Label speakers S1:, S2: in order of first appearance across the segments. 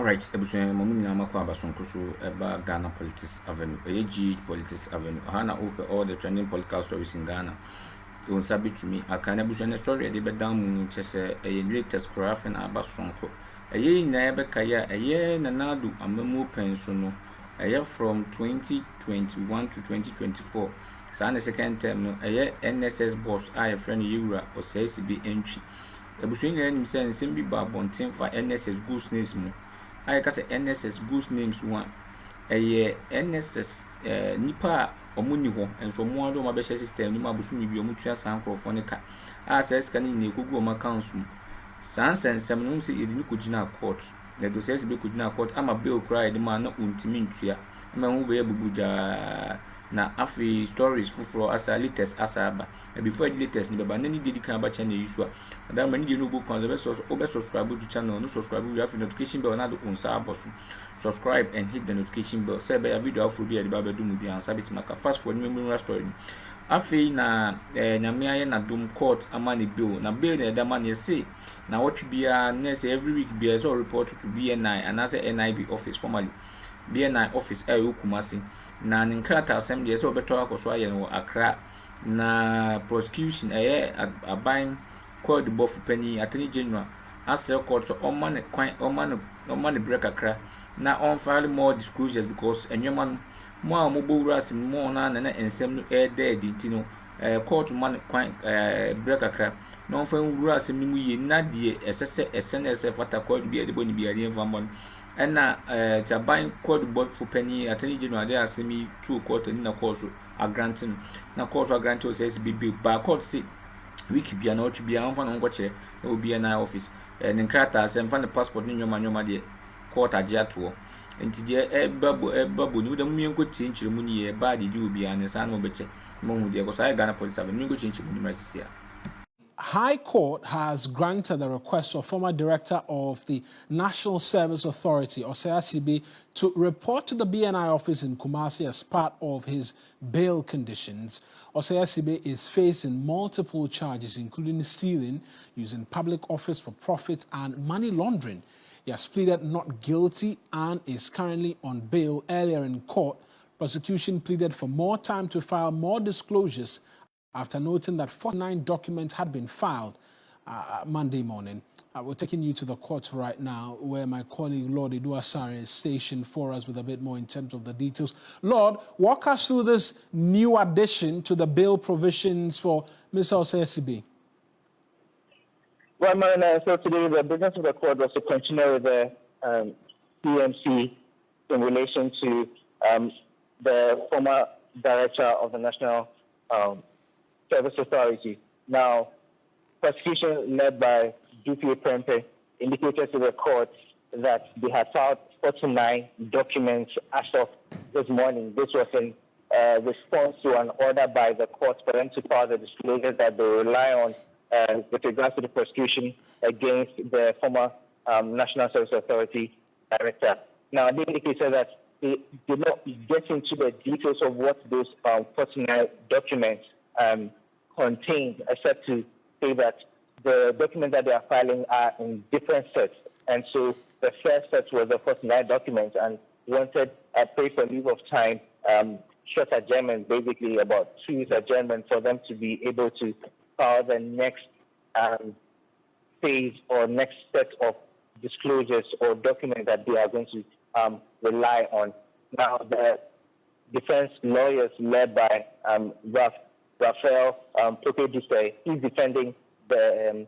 S1: Alright, ebusuan mo nyina makwa abasonko so eba Ghana Politics Avenue. G Politics Avenue. Hana open all the trending political stories in Ghana. Don't sabi to me. I can ebusuan story de be down mu chese latest craft na abasonko. Na ebe kaya na nadu amemu penso no. From 2021 to 2024. Sa na second term no NSS boss a friend Yura Osei Assibey entry. Ebusuan nyina nim say nsem bi ba bonten fa NSS goose names mu. I can say NSS goose names one. NSS nipa omuni ho enso mo ado ma be system ni ma busu mi bi omutua san krofo ne ka. Says kan ni ekugu o ma council mu. San sensem no se yedi ni kogina court. Na do says be kogina court ama bill cry de ma na untimi ntua. Ama hu be bubuja na afi stories fufuro asa latest asaba. Before the latest ni baba nani dedi kan ba channel yisu a. That many dey no go subscribe to channel, no subscribe, you have notification bell na do kunsa abosu. Subscribe and hit the notification bell. Say be video afro bi e ba do mu bi ansa bit maka fast for new memory story. Afi na nyame aye na dom court amani bill. Na bill na da man say na what bia next every week bia so report to BNI and as a NIB office formally. BNI office Kumasi. Na nkrata asem de so beto akoso aye no Accra na prosecution aban called the buff penny attorney general as a court so on man break akra na on file more disclosures because enyoman mo mobile ras mo na ensem no dead intino court man break akra na on fan ras ni mu ye na de SNS fata called be de boni be de famon and na jaban called buff penny attorney general there asemi two court ni na court a granting na court a grant o says be ba court say week bia na otu bia anfa no ngoche e obi na office ne nkrata asem fa ne passport ni nyoma de court agya to enti de ebabo ni wo da mu yenko tie mu ni ye ba de di obi an sa na obeche mo hu de ko sa Ghana police ave mi yenko tie mu ni mercy.
S2: High Court has granted the request of former director of the National Service Authority, Osei Assibey, to report to the BNI office in Kumasi as part of his bail conditions. Osei Assibey is facing multiple charges, including stealing, using public office for profit, and money laundering. He has pleaded not guilty and is currently on bail. Earlier in court, prosecution pleaded for more time to file more disclosures after noting that 49 documents had been filed Monday morning. We're taking you to the court right now, where my colleague Lord Iduasare is stationed for us with a bit more in terms of the details. Lord, walk us through this new addition to the bail provisions for Mr. Osei Assibey.
S3: Well, so today the business of the court was to continue with the PMC in relation to the former director of the National Service Authority. Now, prosecution led by DPA Prempe indicated to the court that they had filed 49 documents as of this morning. This was in response to an order by the court for them to file the disclosures that they rely on with regards to the prosecution against the former National Service Authority director. Now, they indicated that they did not get into the details of what those 49 documents contained, except to say that the documents that they are filing are in different sets. And so the first set was the 49 documents and wanted a pay for leave of time, short adjournment, basically about 2 weeks adjournment for them to be able to file the next phase or next set of disclosures or documents that they are going to rely on. Now, the defense lawyers led by Raphael Pope-Dusay, he's defending the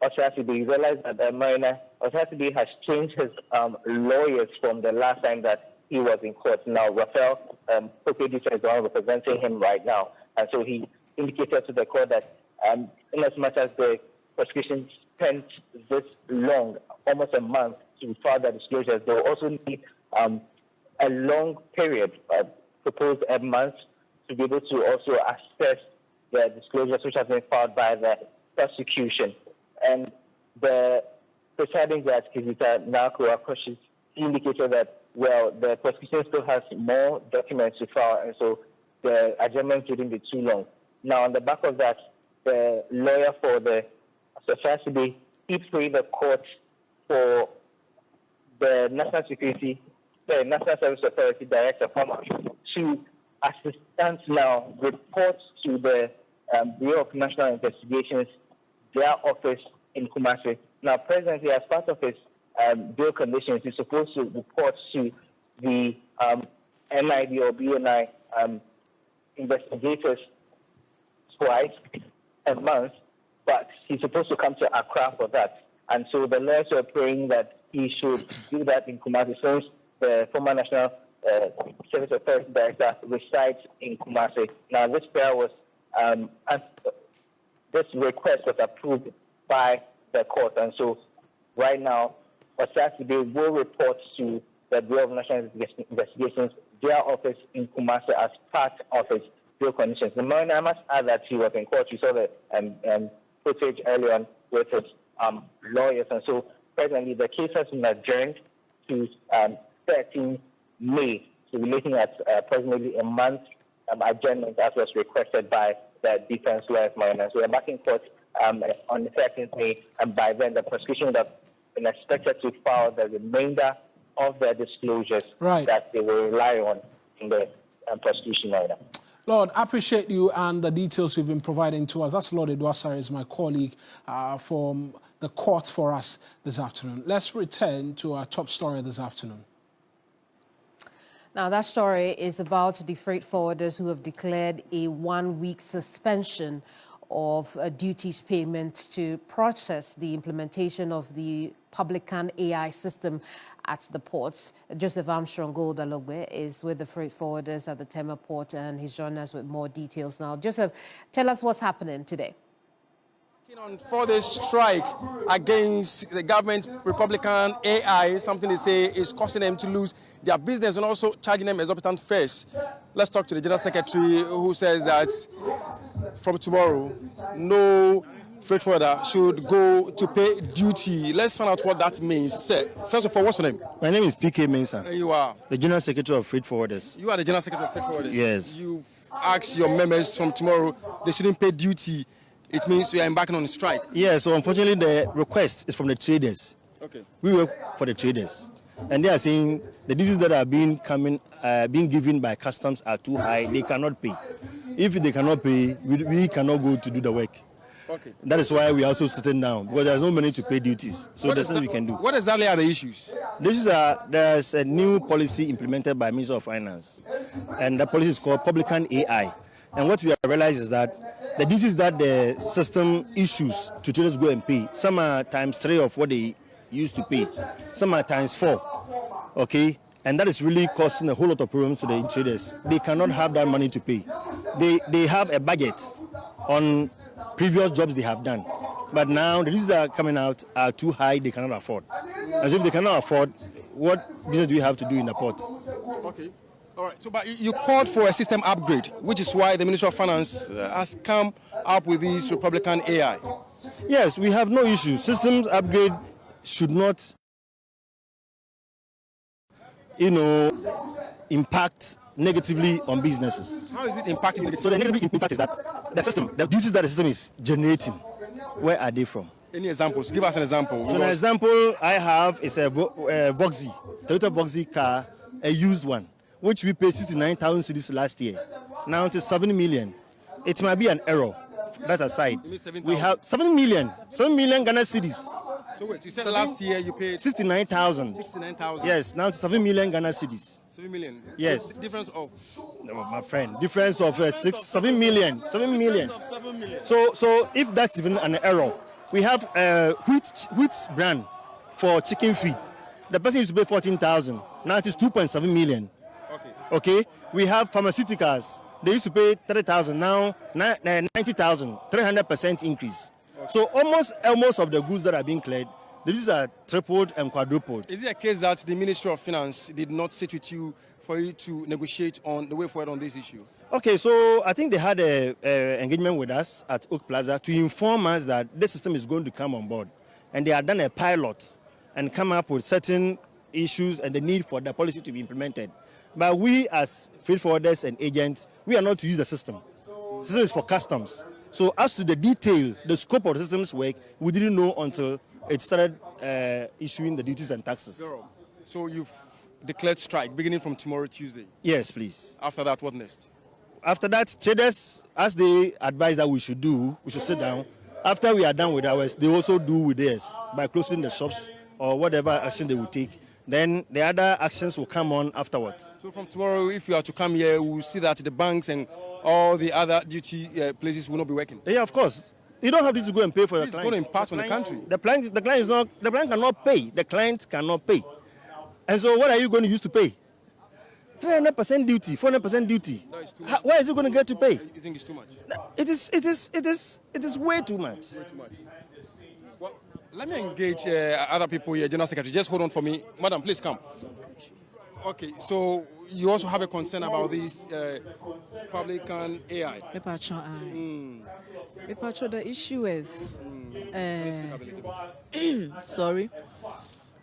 S3: Osei Assibey. You realize that Osei Assibey has changed his lawyers from the last time that he was in court. Now, Raphael Pope-Dusay is the one representing him right now. And so he indicated to the court that in as much as the prosecution spent this long, almost a month, to file the disclosures, they will also need a long period, proposed a month, to be able to also assess the disclosures which have been filed by the prosecution. And the presiding judge, Kizita Nakua Koshis, indicated that, well, the prosecution still has more documents to file, and so the adjournment shouldn't be too long. Now, on the back of that, the lawyer for the Osei Assibey, he prayed the court for the the National Service Authority Director, to assistance now report to the Bureau of National Investigations, their office in Kumasi. Now, presently, as part of his bail conditions, he's supposed to report to the NID or BNI investigators twice a month, but he's supposed to come to Accra for that. And so the lawyers were praying that he should do that in Kumasi, since the former National Service Authority Director resides in Kumasi. Now, this prayer was, this request was approved by the court, and so right now, Assibey will report to the Bureau of National Investigations, their office in Kumasi, as part of his bail conditions. The man, I must add that he was in court. You saw the footage earlier on with his lawyers, and so presently the case has been adjourned to 13 May. So we're looking at approximately a month adjournment, as was requested by the defense lawyers. So we're back in court on the 13th May, and by then the prosecution would have been expected to file the remainder of the disclosures that they will rely on in the prosecution order.
S2: Lord, I appreciate you and the details you've been providing to us. That's Lord Edwasari, is my colleague from the court for us this afternoon. Let's return to our top story this afternoon.
S4: Now, that story is about the freight forwarders who have declared a 1-week suspension of duties payment to process the implementation of the Publican AI system at the ports. Joseph Armstrong Goldalogwe is with the freight forwarders at the Tema port, and he's joining us with more details now. Joseph, tell us what's happening today.
S5: On for the strike against the government Republican AI, something they say is costing them to lose their business and also charging them exorbitant fares. Let's talk to the General Secretary, who says that from tomorrow, no freight forwarder should go to pay duty. Let's find out what that means. Sir, first of all, what's your name?
S6: My name is PK Mensah.
S5: And you are?
S6: The General Secretary of Freight Forwarders.
S5: You are the General Secretary of Freight Forwarders?
S6: Yes.
S5: You've asked your members from tomorrow they shouldn't pay duty. It means we are embarking on a strike.
S6: Yeah, so unfortunately the request is from the traders.
S5: Okay.
S6: We work for the traders. And they are saying the duties that are being given by customs are too high. They cannot pay. If they cannot pay, we cannot go to do the work.
S5: Okay.
S6: That is why we are also sitting down, because there's no money to pay duties. So there's nothing we can do.
S5: What exactly are the issues?
S6: The issues are, there's a new policy implemented by Minister of Finance. And the policy is called Publican AI. And what we have realized is that the duties that the system issues to traders go and pay, some are ×3 of what they used to pay, some are ×4, okay? And that is really causing a whole lot of problems to the traders. They cannot have that money to pay. They have a budget on previous jobs they have done. But now the duties that are coming out are too high, they cannot afford. As if they cannot afford, what business do we have to do in the port?
S5: Okay. All right, so but you called for a system upgrade, which is why the Ministry of Finance has come up with this Republican AI.
S6: Yes, we have no issue. Systems upgrade should not, impact negatively on businesses.
S5: How is it impacting negatively?
S6: So the negative impact is that the duties that the system is generating, where are they from?
S5: Any examples? Give us an example.
S6: So an example I have is a Voxy, Toyota Voxy car, a used one, which we paid 69,000 cedis last year. Now it is 7 million. It might be an error. That aside, we have 7 million Ghana cedis.
S5: So wait, you said last year you paid
S6: 69,000.
S5: 69,000.
S6: Yes, now it's 7 million Ghana cedis.
S5: 7 million.
S6: Yes.
S5: So difference of?
S6: No, my friend, difference of 7 million. 7 million. So if that's even an error, we have wheat brand for chicken feed. The person used to pay 14,000. Now it is 2.7 million. Okay. We have pharmaceuticals. They used to pay 30,000. Now 90,000. 300% increase. Okay. So almost of the goods that are being cleared, these are tripled and quadrupled.
S5: Is it a case that the Ministry of Finance did not sit with you for you to negotiate on the way forward on this issue?
S6: Okay, so I think they had an engagement with us at Oak Plaza to inform us that this system is going to come on board. And they had done a pilot and come up with certain issues and the need for the policy to be implemented. But we as freight forwarders and agents, we are not to use the system. The system is for customs. So as to the detail, the scope of the system's work, we didn't know until it started issuing the duties and taxes.
S5: So you've declared strike beginning from tomorrow, Tuesday.
S6: Yes, please.
S5: After that, what next?
S6: After that, traders, as they advise that we should do, we should sit down. After we are done with ours, they also do with theirs by closing the shops or whatever action they will take. Then the other actions will come on afterwards.
S5: So from tomorrow, if you are to come here, we'll see that the banks and all the other duty places will not be working.
S6: Yeah, of course. You don't have to go and pay for the client.
S5: It's going to impact on the country.
S6: The client cannot pay. The client cannot pay. And so what are you going to use to pay? 300% duty, 400% duty.
S5: That is too much.
S6: Where is it going to get to pay?
S5: You think it's too much?
S6: It is way too much.
S5: Way too much. Well, let me engage other people here, General Secretary. Just hold on for me. Madam, please come. Okay, so you also have a concern about this publican AI.
S7: The issue is, sorry.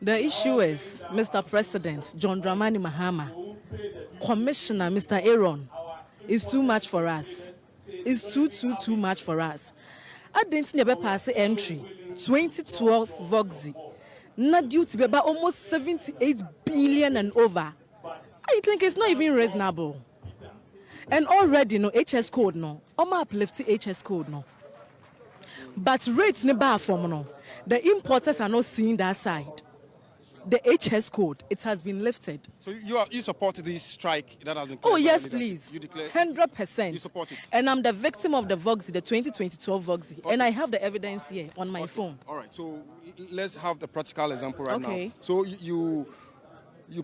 S7: The issue is, Mr. President, John Dramani Mahama, Commissioner, Mr. Aaron, is too much for us. It's too much for us. I didn't never pass entry, 2012 Voxy. Not due to be about almost 78 billion and over. I think it's not even reasonable. And already, no HS code, no. I'm uplifting HS code, no. But rates never from no. The importers are not seeing that side. The HS code, it has been lifted.
S5: So you support this strike that has been...
S7: Oh, yes, please.
S5: You declare...
S7: 100%.
S5: You support it?
S7: And I'm the victim of the Voxy, the 2012 Voxy.
S5: Okay.
S7: And I have the evidence here on my phone.
S5: All right, so let's have the practical example right
S7: Okay.
S5: now. So you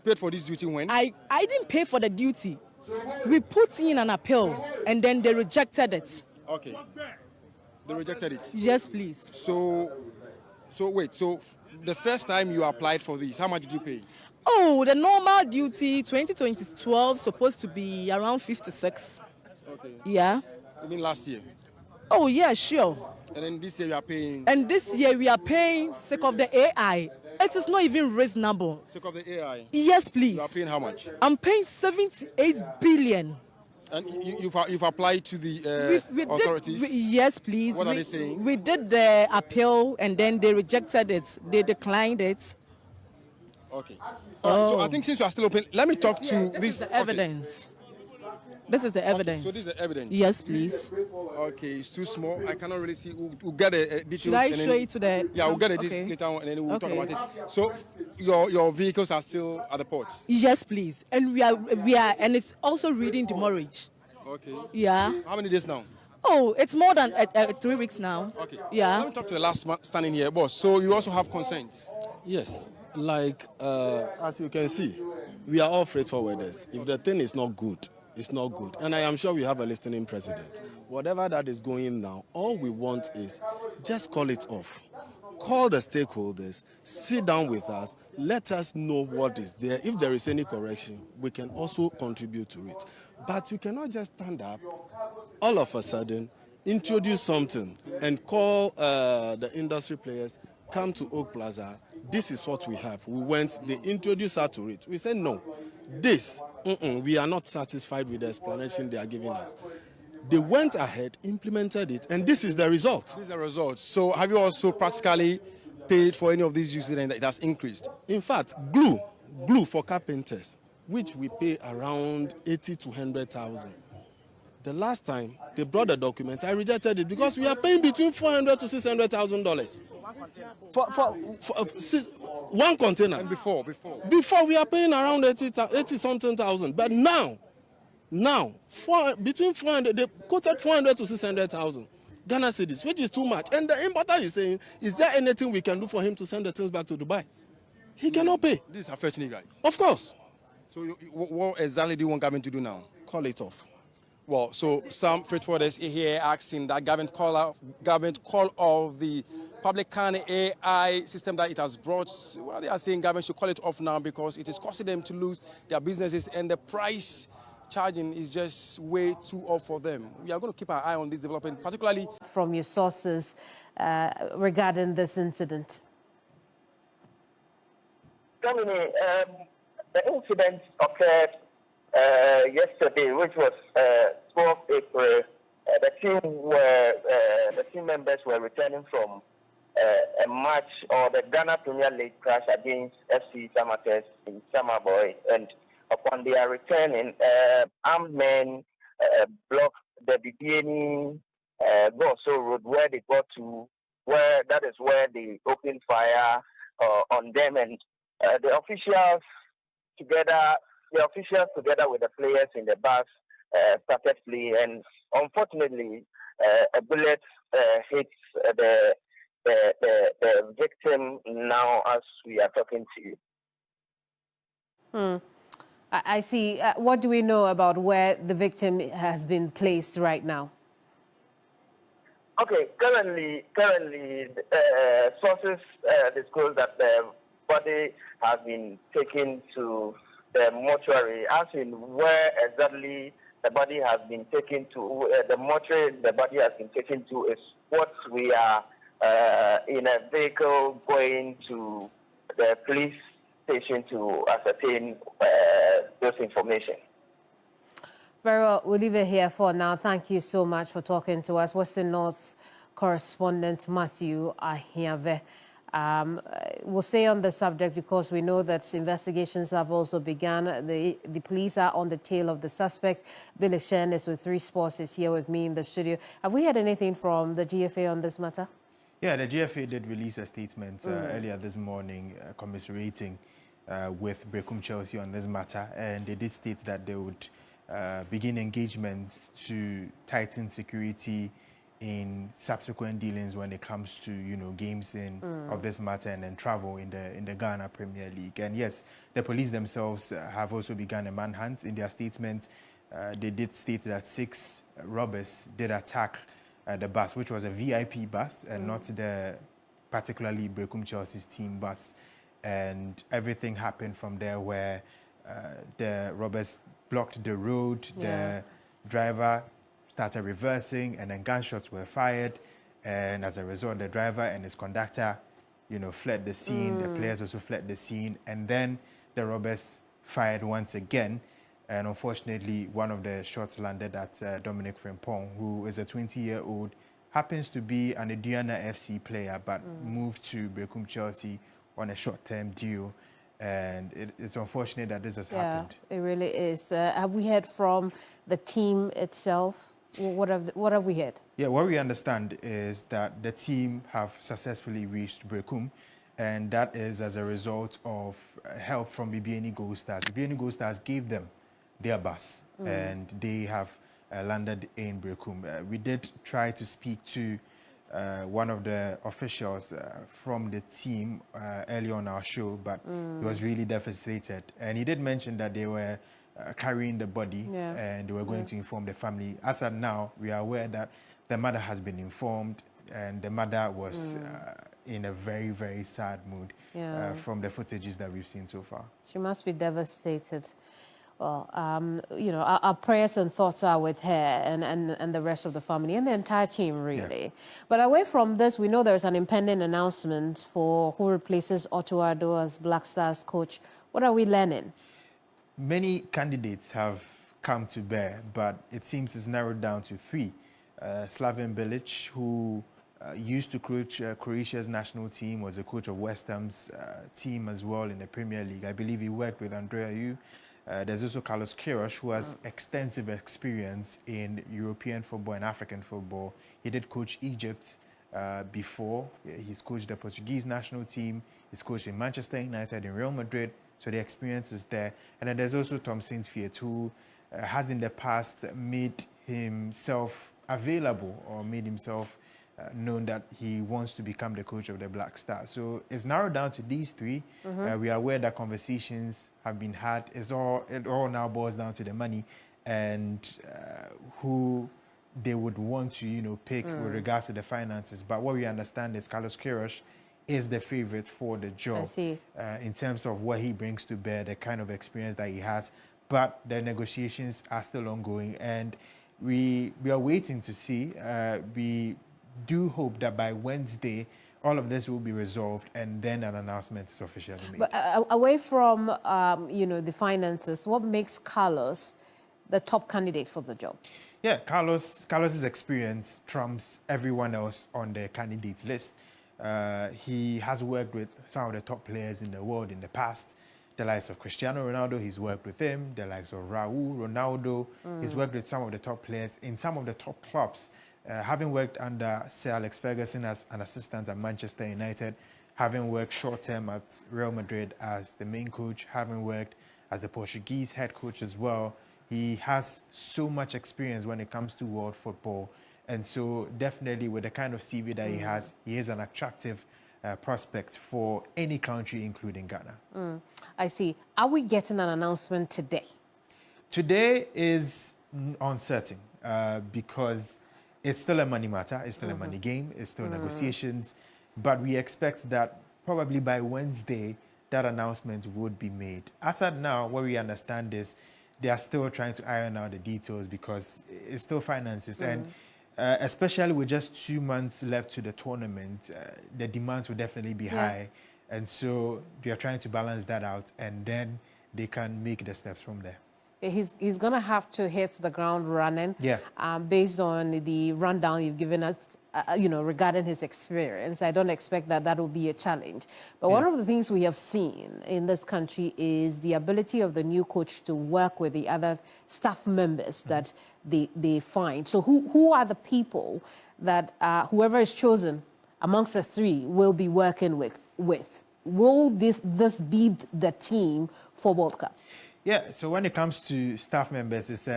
S5: paid for this duty when?
S7: I didn't pay for the duty. We put in an appeal, and then they rejected it.
S5: Okay. They rejected it?
S7: Yes, please.
S5: So wait, so the first time you applied for this, how much did you pay?
S7: Oh, the normal duty, 2012, supposed to be around 56.
S5: Okay.
S7: Yeah.
S5: You mean last year?
S7: Oh, yeah, sure.
S5: And then this year you are paying...
S7: And this year we are paying sake of the AI. It is not even reasonable.
S5: Sake of the AI?
S7: Yes, please.
S5: You are paying how much?
S7: I'm paying 78 billion.
S5: And you've applied to the authorities?
S7: Yes, please.
S5: What are they saying?
S7: We did the appeal and then they rejected it. They declined it.
S5: Okay. All right, so I think since you are still open, let me talk to this.
S7: This is the evidence. This is the evidence.
S5: So this is the evidence?
S7: Yes, please.
S5: Okay, it's too small. I cannot really see. We'll get the details.
S7: Should I show you to the...
S5: Yeah, we'll get the details
S7: Okay.
S5: later on and then we'll talk
S7: Okay.
S5: about it. So your vehicles are still at the port?
S7: Yes, please. And we are, and it's also reading demurrage.
S5: Okay.
S7: Yeah.
S5: How many days now?
S7: Oh, it's more than 3 weeks now.
S5: Okay.
S7: Yeah.
S5: Let me talk to the last man standing here, boss. So you also have concerns?
S8: Yes, like as you can see, we are all freight forwarders. If the thing is not good, it's not good. And I am sure we have a listening president. Whatever that is going now, all we want is just call it off. Call the stakeholders, sit down with us, let us know what is there. If there is any correction, we can also contribute to it. But you cannot just stand up all of a sudden, introduce something and call the industry players, come to Oak Plaza. This is what we have. We went, they introduced us to it. We said, no, this, we are not satisfied with the explanation they are giving us. They went ahead, implemented it, and this is the result.
S5: This is the result. So have you also practically paid for any of these uses and it has increased?
S8: In fact, glue for carpenters, which we pay around 80 to 100,000. The last time they brought the document, I rejected it because we are paying between $400,000 to $600,000 for one container.
S5: And before
S8: we are paying around 80 something thousand. But now, between 400, they quoted 400 to 600,000 Ghana cedis, which is too much. And the importer is saying, is there anything we can do for him to send the things back to Dubai? He cannot pay.
S5: This is affecting you guys.
S8: Of course.
S5: So what exactly do you want government to do now?
S8: Call it off.
S5: Well, so some freight forwarders here asking that government call off the publican AI system that it has brought. Well, they are saying government should call it off now because it is costing them to lose their businesses and the price charging is just way too off for them. We are going to keep our eye on this development, particularly
S4: from your sources regarding this incident.
S3: Dominic, the incident occurred yesterday, which was 12th April. The team members were returning from a match or the Ghana Premier League clash against FC Samatex in Samaboy, and upon their returning, armed men blocked the BBNE Goso Road where they got to, where that is where they opened fire on them, and the officials together with the players in the bus started fleeing, and unfortunately, a bullet hits the victim now as we are talking to you.
S4: I see. What do we know about where the victim has been placed right now?
S3: Okay, currently, sources disclose that the body has been taken to the mortuary. As in where exactly the body has been taken to, the mortuary the body has been taken to is what we are in a vehicle going to the police station to ascertain those information.
S4: Very well, we'll leave it here for now. Thank you so much for talking to us. Western North correspondent Matthew Ahiave. We'll stay on the subject because we know that investigations have also begun. The police are on the tail of the suspects. Billy Shen is with 3 Sports, is here with me in the studio. Have we heard anything from the GFA on this matter?
S9: Yeah, the GFA did release a statement earlier this morning commiserating with Brekum Chelsea on this matter, and they did state that they would begin engagements to tighten security in subsequent dealings when it comes to, you know, games of this matter and then travel in the Ghana Premier League. And yes, the police themselves have also begun a manhunt. In their statement, they did state that 6 robbers did attack the bus, which was a VIP bus and not the particularly Brekum Chelsea's team bus. And everything happened from there where the robbers blocked the road, the driver started reversing, and then gunshots were fired. And as a result, the driver and his conductor, you know, fled the scene. The players also fled the scene. And then the robbers fired once again. And unfortunately, one of the shots landed at Dominic Frimpong, who is a 20-year-old, happens to be an Aduana FC player, but moved to Brekum Chelsea on a short-term deal. And it's unfortunate that this has happened.
S4: It really is. Have we heard from the team itself? What have we heard?
S9: Yeah, what we understand is that the team have successfully reached Brekum, and that is as a result of help from BBNE Gold Stars. BBNE Gold Stars gave them their bus, and they have landed in Brekum. We did try to speak to one of the officials from the team early on our show, but he was really devastated. And he did mention that they were carrying the body and they were going to inform the family. As of now, we are aware that the mother has been informed, and the mother was in a very, very sad mood from the footages that we've seen so far.
S4: She must be devastated. Well, you know, our prayers and thoughts are with her and the rest of the family and the entire team, really. Yeah. But away from this, we know there's an impending announcement for who replaces Otto Addo as Black Stars coach. What are we learning?
S9: Many candidates have come to bear, but it seems it's narrowed down to 3. Slaven Bilic, who used to coach Croatia's national team, was a coach of West Ham's team as well in the Premier League. I believe he worked with Andrea Yu. There's also Carlos Queiroz, who has extensive experience in European football and African football. He did coach Egypt before. He's coached the Portuguese national team. He's coached in Manchester United, in Real Madrid. So the experience is there. And then there's also Tom Saintfiet, who has in the past made himself available or made himself known that he wants to become the coach of the Black Stars. So it's narrowed down to these 3. We are aware that conversations have been had. It all now boils down to the money and who they would want to, you know, pick with regards to the finances. But what we understand is Carlos Queiroz is the favorite for the job in terms of what he brings to bear, the kind of experience that he has. But the negotiations are still ongoing, and we are waiting to see. We do hope that by Wednesday, all of this will be resolved, and then an announcement is officially made.
S4: But away from, you know, the finances, what makes Carlos the top candidate for the job?
S9: Yeah, Carlos's experience trumps everyone else on the candidates list. He has worked with some of the top players in the world in the past. The likes of Cristiano Ronaldo, he's worked with him. The likes of Raul, Ronaldo, he's worked with some of the top players in some of the top clubs. Having worked under Sir Alex Ferguson as an assistant at Manchester United, having worked short-term at Real Madrid as the main coach, having worked as the Portuguese head coach as well. He has so much experience when it comes to world football. And so definitely with the kind of CV that he is an attractive prospect for any country, including Ghana.
S4: I see. Are we getting an announcement today?
S9: Today is uncertain because it's still a money matter, it's still a money game, it's still negotiations, but we expect that probably by Wednesday, that announcement would be made. As at now, what we understand is they are still trying to iron out the details because it's still finances. And especially with just 2 months left to the tournament, the demands will definitely be high. And so we are trying to balance that out, and then they can make the steps from there.
S4: He's going to have to hit the ground running. Based on the rundown you've given us, regarding his experience. I don't expect that will be a challenge. But one of the things we have seen in this country is the ability of the new coach to work with the other staff members that they find. So who are the people that whoever is chosen amongst the three will be working with? Will this be the team for World Cup?
S9: Yeah, so when it comes to staff members, it's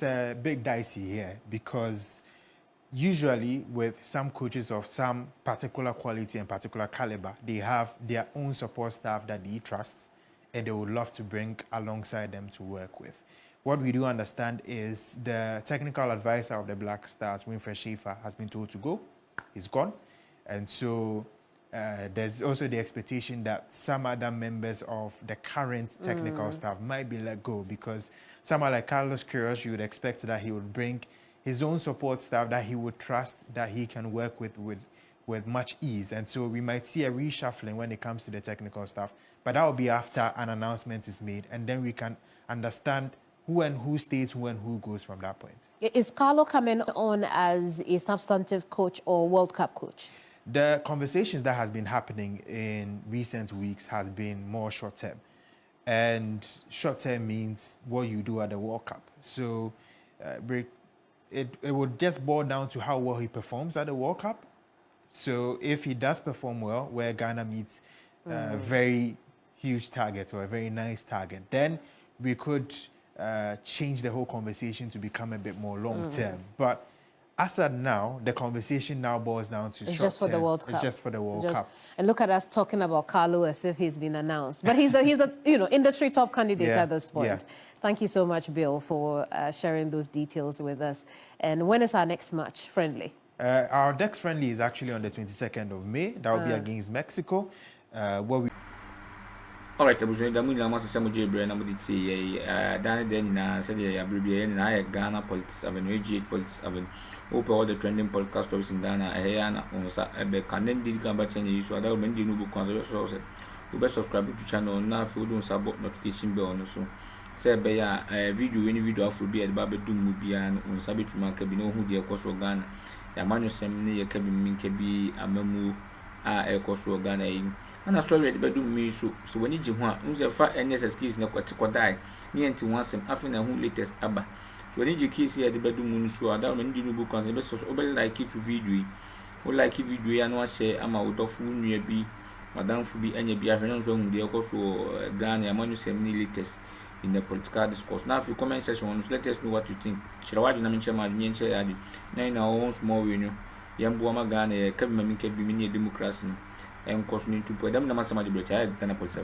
S9: a big dicey here because usually with some coaches of some particular quality and particular caliber, they have their own support staff that they trust and they would love to bring alongside them to work with. What we do understand is the technical advisor of the Black Stars, Winfred Schaefer, has been told to go. He's gone. And so there's also the expectation that some other members of the current technical staff might be let go because someone like Carlos Queiroz, you would expect that he would bring his own support staff that he would trust, that he can work with much ease. And so we might see a reshuffling when it comes to the technical staff, but that will be after an announcement is made, and then we can understand who and who stays, who and who goes from that point. Is
S4: Carlo coming on as a substantive coach or World Cup coach?
S9: The conversations that has been happening in recent weeks has been more short-term. And short-term means what you do at the World Cup. So it would just boil down to how well he performs at the World Cup. So if he does perform well, where Ghana meets a very huge target or a very nice target, then we could change the whole conversation to become a bit more long-term. But as of now, the conversation now boils down to
S4: it's just for the World Cup.
S9: It's just for the World Cup.
S4: And look at us talking about Carlo as if he's been announced. But he's the industry top candidate at this point. Thank you so much, Bill, for sharing those details with us. And when is our next match, friendly?
S9: Our next friendly is actually on the 22nd of May. That will be against Mexico.
S1: All right, abusuani da mu nyina mo sese mo jebre na mo di tie dan den nyina se de ya brebie nyina ya Ghana Politics Avenue, AG8 Politics Avenue. Open all the trending podcast stories in Ghana. Ehe na onsa ebe kanen di kan ba chenye isu ada o mendi no bu kwanzo so se. You be subscribe to channel na fi do nsa bot notification bell no so. Se be ya video any video afro bi e ba be dum mu bia no onsa betuma ka bi no hu de ekoso Ghana. Ya manyo sem ne ye ka bi min ka bi amamu a ekoso Ghana yi. Ana story de bedum mi so when you ho a unse fa NSS keys na kwatikwadai me enti wansem afi na hu latest aba so when you keys here de bedum mu so ada me ndi no book kan be so obe like it video yi o like video ya no share ama wo dofu nua bi madamfu bi anya bi ahwe nso hu de ekoso Ghana amanyu sem ni latest in the political discourse. Now if you comment section let us know what you think. Shirawaji na minche ma nyenche adi na own small we no yambo ama Ghana e ka bi ma minke bi mi ni democracy no and costing to put them the mass Ghana Police.